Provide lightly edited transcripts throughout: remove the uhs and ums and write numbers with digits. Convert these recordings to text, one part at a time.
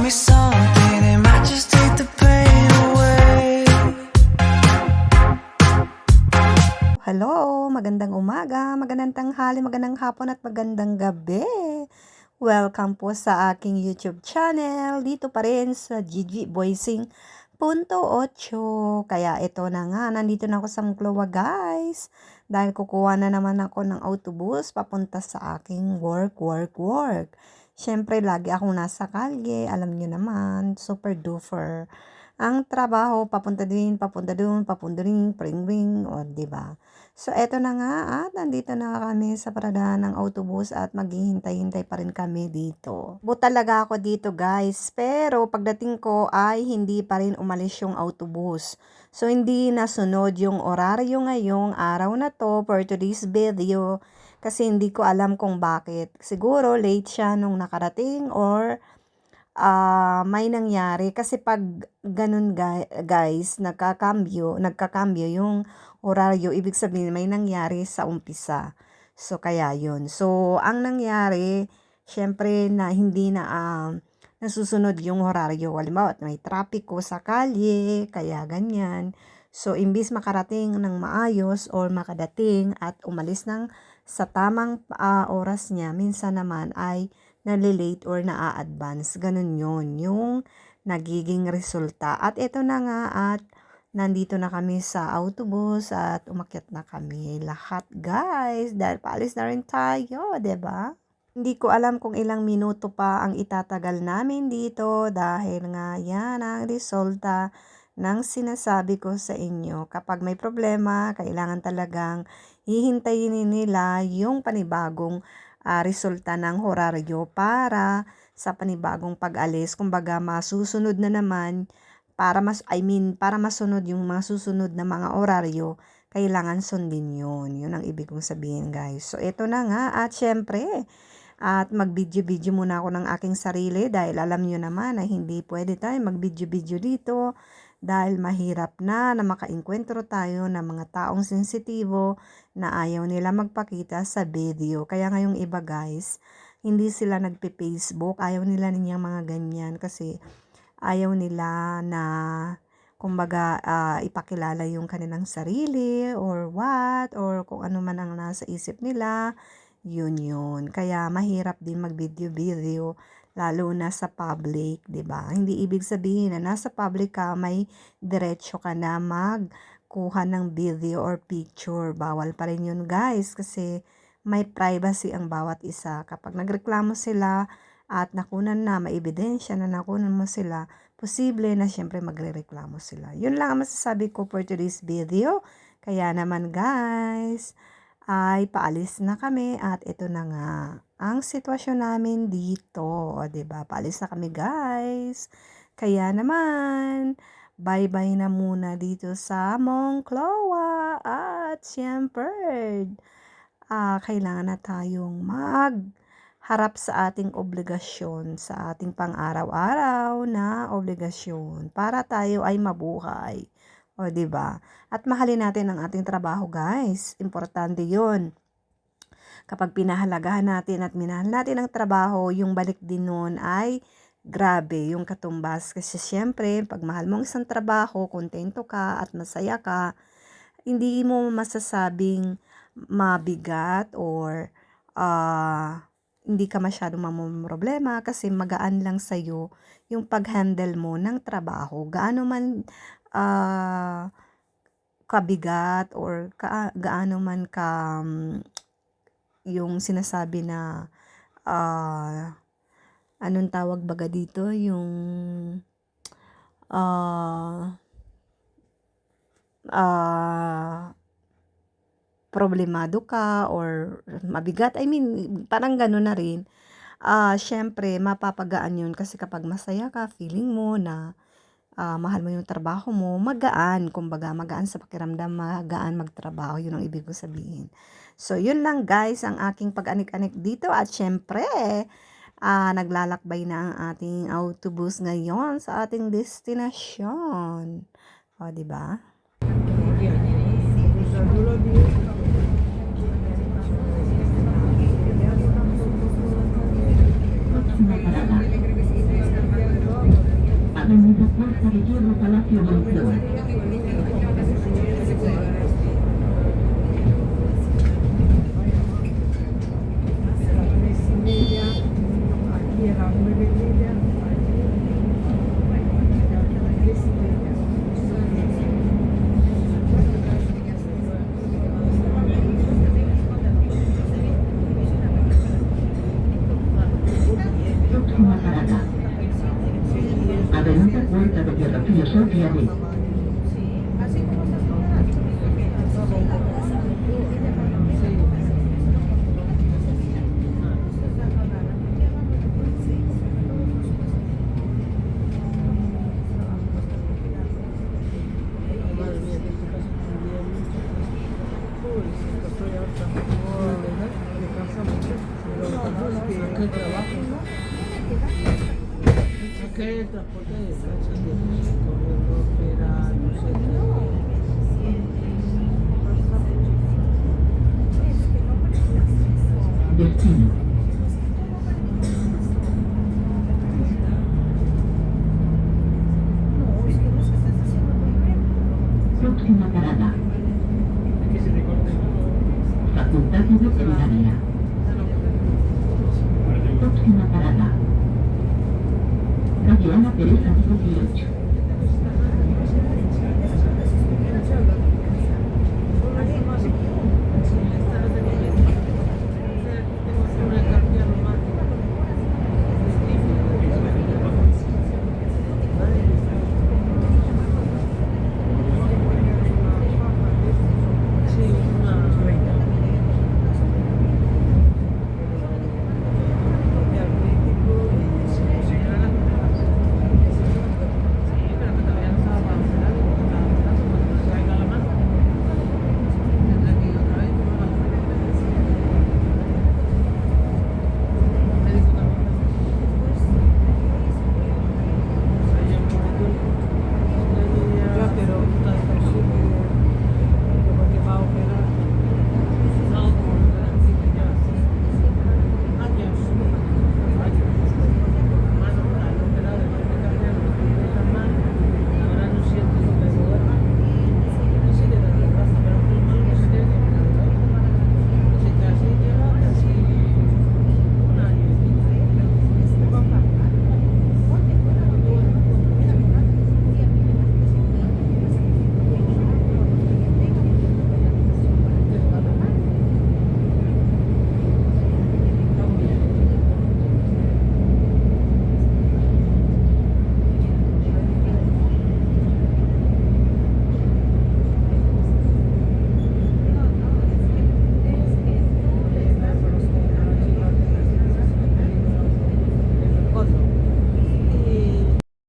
me something, it might just take the pain away. Hello, magandang umaga, magandang tanghali, magandang hapon at magandang gabi. Welcome po sa aking YouTube channel, dito pa rin sa Gigi Voicing .8. Kaya ito na nga, nandito na ako sa Monclova guys. Dahil kukuha na naman ako ng autobus papunta sa aking work. Siyempre, lagi akong nasa kalye, alam nyo naman, super duper. Ang trabaho, papunta din, papunta dun, papunta rin, pring, o diba? So, eto na nga at nandito na kami sa paradahan ng autobus at maghihintay-hintay pa rin kami dito. But talaga ako dito guys, pero pagdating ko ay hindi pa rin umalis yung autobus. So, hindi nasunod yung oraryo ngayong araw na to for today's video. Kasi hindi ko alam kung bakit. Siguro late siya nung nakarating or may nangyari. Kasi pag ganun guys, nagkakambyo yung oraryo, ibig sabihin may nangyari sa umpisa. So kaya yun. So ang nangyari, syempre na hindi na nasusunod yung oraryo. Halimbawa, may trapiko sa kalye, kaya ganyan. So imbis makarating ng maayos or makadating at umalis sa tamang oras niya, minsan naman ay nalilate or naa-advance. Ganun yun, yung nagiging resulta. At ito na nga at nandito na kami sa autobus at umakyat na kami lahat guys. Dahil paalis na rin tayo, 'di ba? Hindi ko alam kung ilang minuto pa ang itatagal namin dito dahil nga yan ang resulta ng sinasabi ko sa inyo. Kapag may problema, kailangan talagang hihintayin nila yung panibagong resulta ng horaryo para sa panibagong pag-alis. Kumbaga, masusunod na naman para masunod yung mga susunod na mga oraryo, kailangan sundin yun. Yun ang ibig kong sabihin, guys. So, ito na nga. At syempre, at mag-video-video muna ako ng aking sarili dahil alam nyo naman na hindi pwede tayo mag-video-video dito dahil mahirap na makainkwentro tayo ng mga taong sensitibo na ayaw nila magpakita sa video. Kaya ngayong iba guys, hindi sila nagpe-Facebook, ayaw nila ninyang mga ganyan kasi ayaw nila na kumbaga ipakilala yung kanilang sarili or what or kung ano man ang nasa isip nila. Yun. Kaya mahirap din mag-video-video lalo na sa public, 'di ba? Hindi ibig sabihin na nasa public ka may diretso ka na magkuha ng video or picture. Bawal pa rin 'yun, guys, kasi may privacy ang bawat isa. Kapag nagreklamo sila at nakunan na, may ebidensya na nakunan mo sila, posible na syempre magrereklamo sila. Yun lang ang masasabi ko for today's video. Kaya naman, guys, ay paalis na kami at ito na nga ang sitwasyon namin dito. O, diba? Paalis na kami, guys. Kaya naman, bye-bye na muna dito sa Monclova. At syempre, kailangan na tayong magharap sa ating obligasyon, sa ating pang-araw-araw na obligasyon para tayo ay mabuhay. O, diba? At mahalin natin ang ating trabaho, guys. Importante yun. Kapag pinahalagahan natin at minahal natin ang trabaho, yung balik din nun ay grabe, yung katumbas. Kasi syempre, pag mahal mo ang isang trabaho, kontento ka at masaya ka, hindi mo masasabing mabigat or hindi ka masyadong mamumroblema kasi magaan lang sa'yo yung pag-handle mo ng trabaho. Gaano man kabigat or gaano man ka yung sinasabi na anong tawag baga dito, yung problemado ka or mabigat, I mean parang gano'n na rin. Syempre mapapagaan yun kasi kapag masaya ka, feeling mo na mahal mo yung trabaho mo, magaan, kumbaga magaan sa pakiramdam, magaan magtrabaho, yun ang ibig ko sabihin. So yun lang guys ang aking pag-anik-anik dito at syempre naglalakbay na ang ating autobus ngayon sa ating destinasyon. O, diba? Guillermo Palacio Monzón. Próxima parada. Avenida Puerta de Guerra Filosofía de. Que el transporte de Francia corriendo opera, no sé Destino. Próxima parada. Facultad de Veterinaria. Próxima parada. Calle Ana Teresa 18.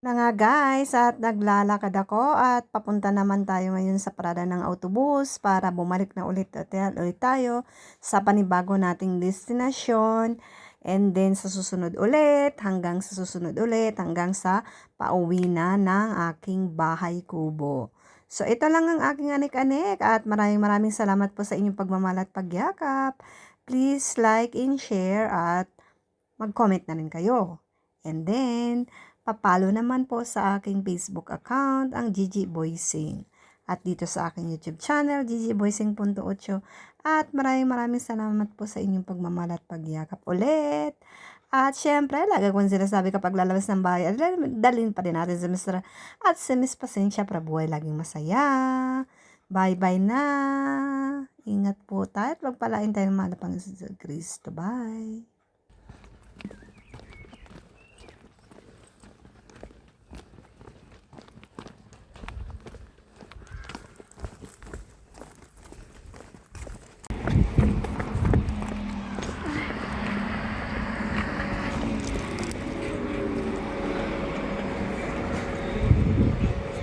Na nga guys, at naglalakad ako at papunta naman tayo ngayon sa parada ng autobus para bumalik na ulit tayo sa panibago nating destinasyon, and then sa susunod ulit, hanggang sa pauwi na ng aking bahay kubo. So ito lang ang aking anik-anik at maraming salamat po sa inyong pagmamahal at pagyakap. Please like and share at mag-comment na rin kayo. And then, papalo naman po sa aking Facebook account, ang Gigi Boysing. At dito sa aking YouTube channel, Gigi Boysing.8. At maraming salamat po sa inyong pagmamahal at pagyakap ulit. At syempre, lagi kong sinasabi kapag lalabas ng bahay, dalhin pa rin natin si Mr. at si Miss Pasensya para buhay laging masaya. Bye-bye na. Ingat po tayo at magpalain tayo ng mahal na Panginoon sa Kristo. Bye.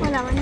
Wala man.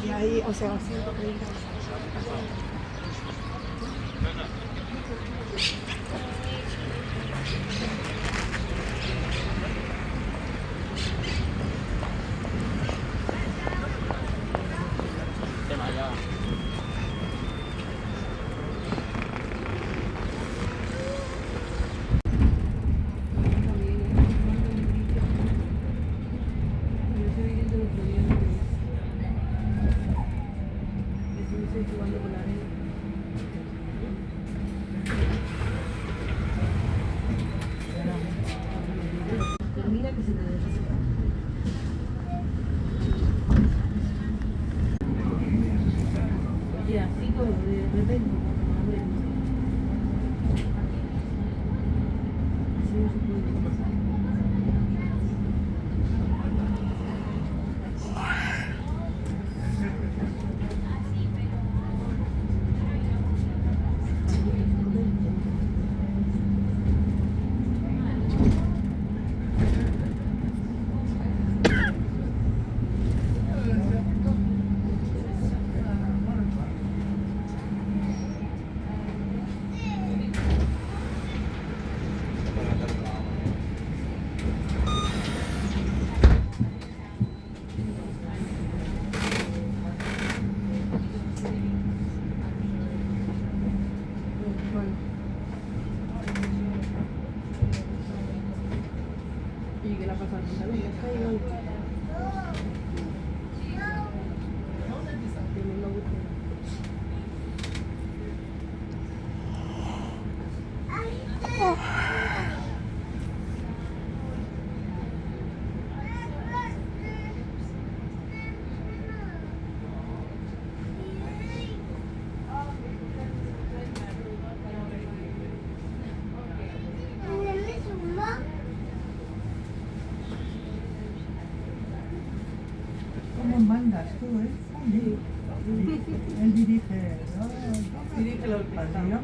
Y ahí, o sea, así. ¿Cómo mandas tú, eh? El dirige, ¿no? Dirige los pasillos.